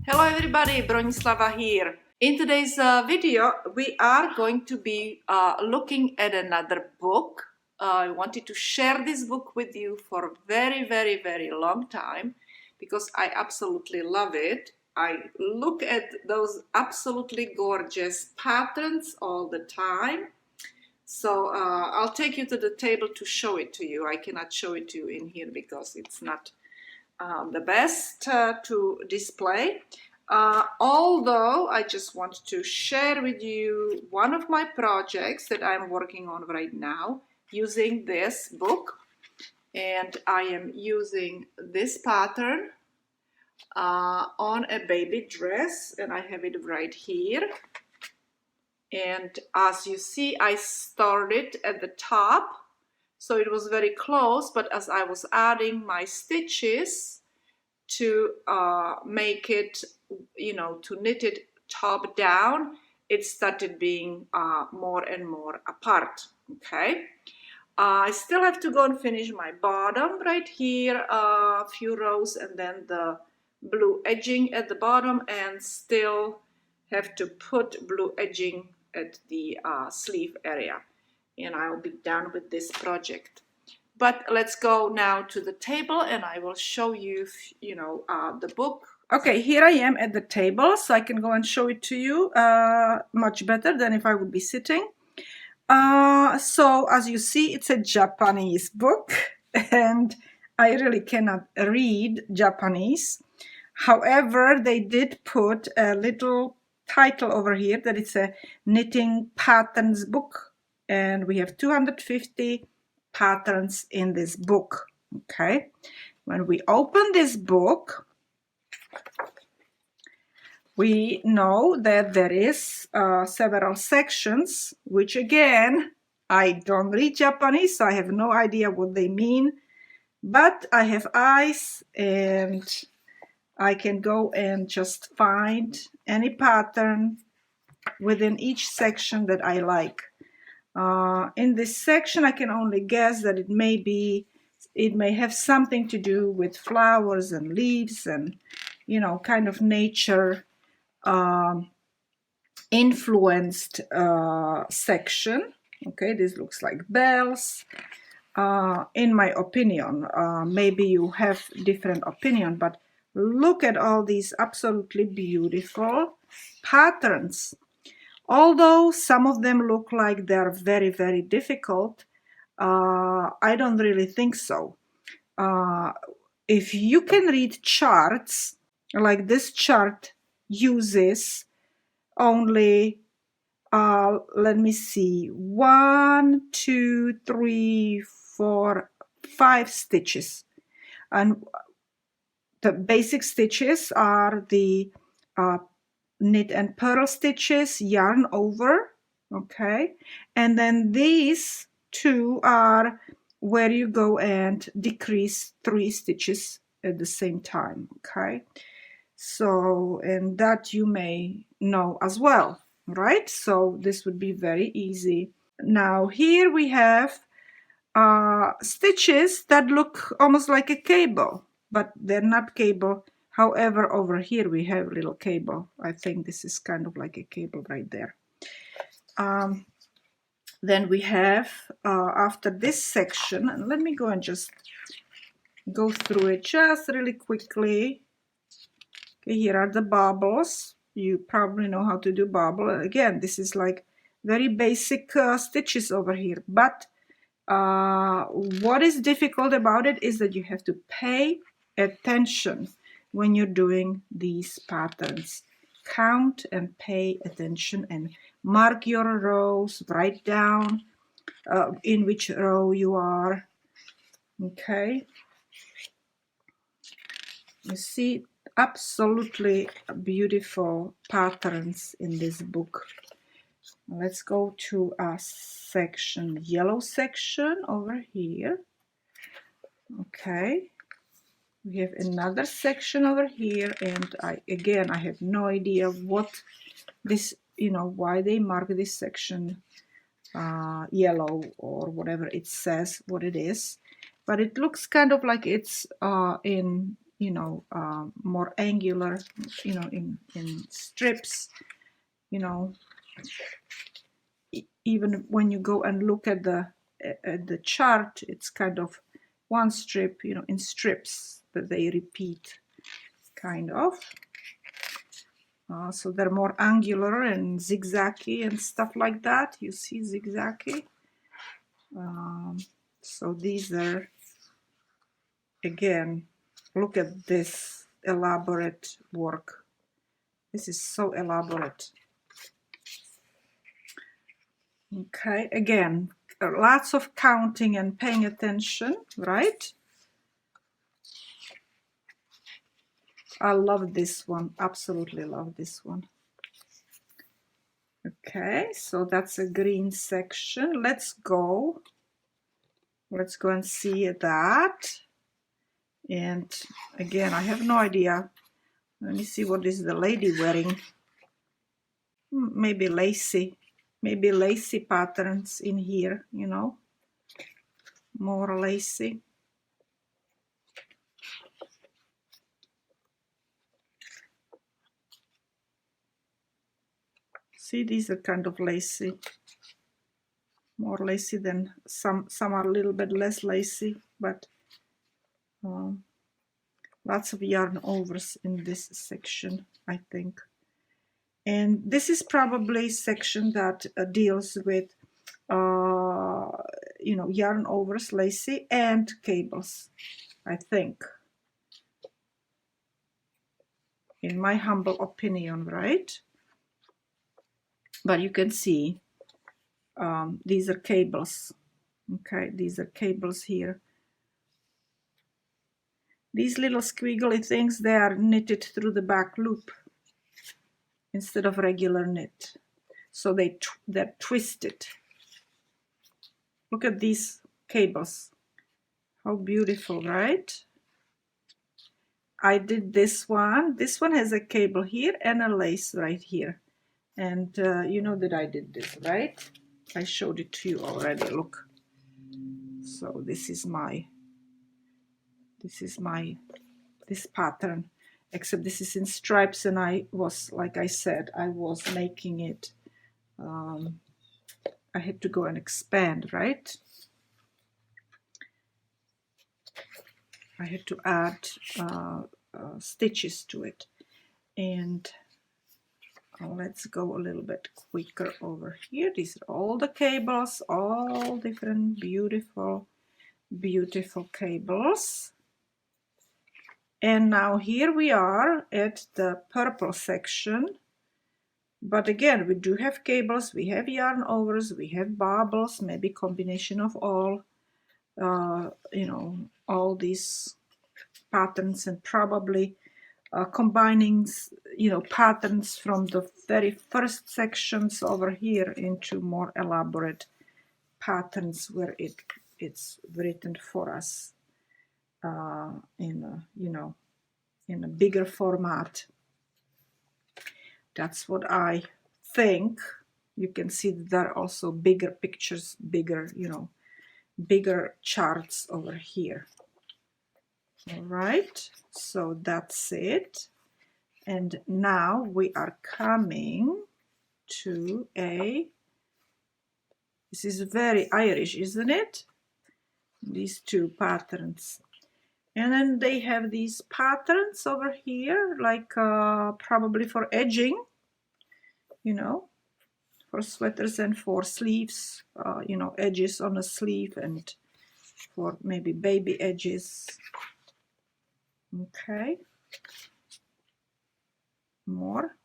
Hello everybody, Bronislava here. In today's video, we are going to be looking at another book. I wanted to share this book with you for a very long time because I absolutely love it. I look at those absolutely gorgeous patterns all the time. So I'll take you to the table to show it to you. I cannot show it to you in here because it's not the best to display. Although I just want to share with you one of my projects that I'm working on right now using this book, and I am using this pattern on a baby dress, and I have it right here. And as you see, I started at the top, so it was very close, but as I was adding my stitches to make it, to knit it top down, it started being more and more apart. Okay, I still have to go and finish my bottom right here, a few rows, and then the blue edging at the bottom, and still have to put blue edging at the sleeve area, and I'll be done with this project. But let's go now to the table and I will show you, the book. Okay, here I am at the table, so I can go and show it to you much better than if I would be sitting. So as you see, it's a Japanese book and I really cannot read Japanese. However, they did put a little title over here that it's a knitting patterns book, and we have 250 patterns in this book. Okay, when we open this book, we know that there is several sections, which again, I don't read Japanese, so I have no idea what they mean, but I have eyes and I can go and just find any pattern within each section that I like. In this section, I can only guess that it may have something to do with flowers and leaves and, kind of nature influenced section. Okay, this looks like bells. In my opinion, maybe you have different opinion, but look at all these absolutely beautiful patterns. Although some of them look like they're very difficult, I don't really think so. If you can read charts, like this chart uses only, let me see, 1, 2, 3, 4, 5 stitches. And the basic stitches are the knit and purl stitches, yarn over, okay, and then these two are where you go and decrease 3 stitches at the same time. Okay, so, and that you may know as well, right? So this would be very easy. Now here we have stitches that look almost like a cable, but they're not cable. However, over here we have a little cable. I think this is kind of like a cable right there. Then we have, after this section, and let me go and just go through it just really quickly. Okay, here are the bubbles. You probably know how to do bubble. Again, this is like very basic stitches over here, but what is difficult about it is that you have to pay attention when you're doing these patterns. Count and pay attention and mark your rows, write down in which row you are. Okay, you see absolutely beautiful patterns in this book. Let's go to a section, yellow section over here. Okay, we have another section over here, and I have no idea what this, why they mark this section yellow or whatever it says what it is, but it looks kind of like it's in you know, more angular, you know, in strips, you know. Even when you go and look at the chart, it's kind of one strip, you know, in strips that they repeat, kind of. So they're more angular and zigzaggy and stuff like that. You see zigzaggy. So these are, again, look at this elaborate work. This is so elaborate. Okay, again, lots of counting and paying attention, right? I love this one, absolutely love this one. Okay, so that's a green section. Let's go and see that. And again, I have no idea. Let me see, what is the lady wearing? Maybe lacy patterns in here, you know, more lacy. See, these are kind of lacy, more lacy than some are a little bit less lacy, but lots of yarn overs in this section, I think. And this is probably a section that deals with you know, yarn overs, lacy, and cables, I think, in my humble opinion, right? But you can see these are cables. Okay, these are cables here. These little squiggly things, they are knitted through the back loop instead of regular knit. So they're twisted. Look at these cables. How beautiful, right? I did this one. This one has a cable here and a lace right here. And you know that I did this, right? I showed it to you already, look. So this is this pattern, except this is in stripes, and I was, like I said, I was making it, I had to go and expand, right? I had to add stitches to it. And let's go a little bit quicker over here. These are all the cables, all different beautiful, beautiful cables. And now here we are at the purple section. But again, we do have cables, we have yarn overs, we have bobbles, maybe combination of all, you know, all these patterns, and probably combining, you know, patterns from the very first sections over here into more elaborate patterns where it's written for us in a, you know, in a bigger format. That's what I think. You can see that there are also bigger pictures, bigger, you know, bigger charts over here. All right, so that's it. And now we are coming to this is very Irish, isn't it? These two patterns. And then they have these patterns over here, like probably for edging, you know, for sweaters and for sleeves, you know, edges on a sleeve, and for maybe baby edges. Okay. More.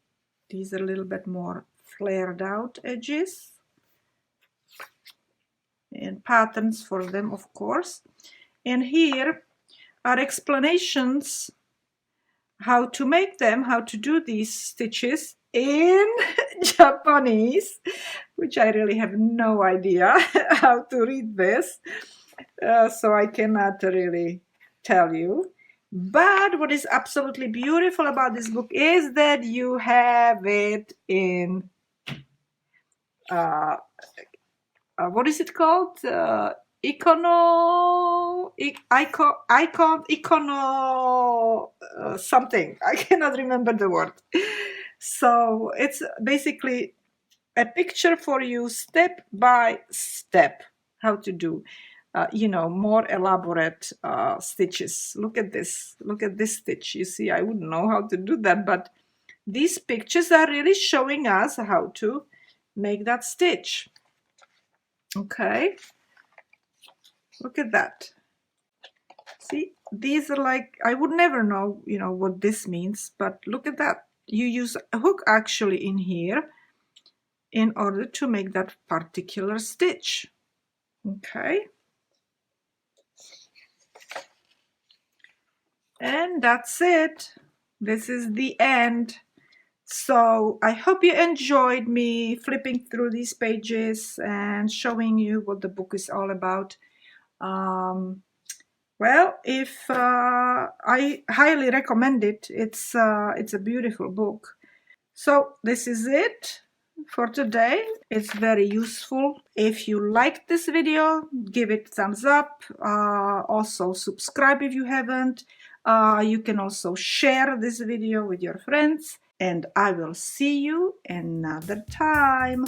These are a little bit more flared out edges. And patterns for them, of course. And here are explanations how to make them, how to do these stitches in Japanese, which I really have no idea how to read this, so I cannot really tell you. But what is absolutely beautiful about this book is that you have it in what is it called? something. I cannot remember the word. So it's basically a picture for you step by step how to do more elaborate stitches. Look at this stitch. You see, I wouldn't know how to do that, but these pictures are really showing us how to make that stitch. Okay, look at that. See, these are like, I would never know what this means, but look at that. You use a hook actually in here in order to make that particular stitch. Okay, and that's it. This is the end. So I hope you enjoyed me flipping through these pages and showing you what the book is all about. Well, if I highly recommend it. It's a beautiful book. So this is it for today. It's very useful. If you liked this video, give it thumbs up. Also subscribe if you haven't. You can also share this video with your friends, and I will see you another time.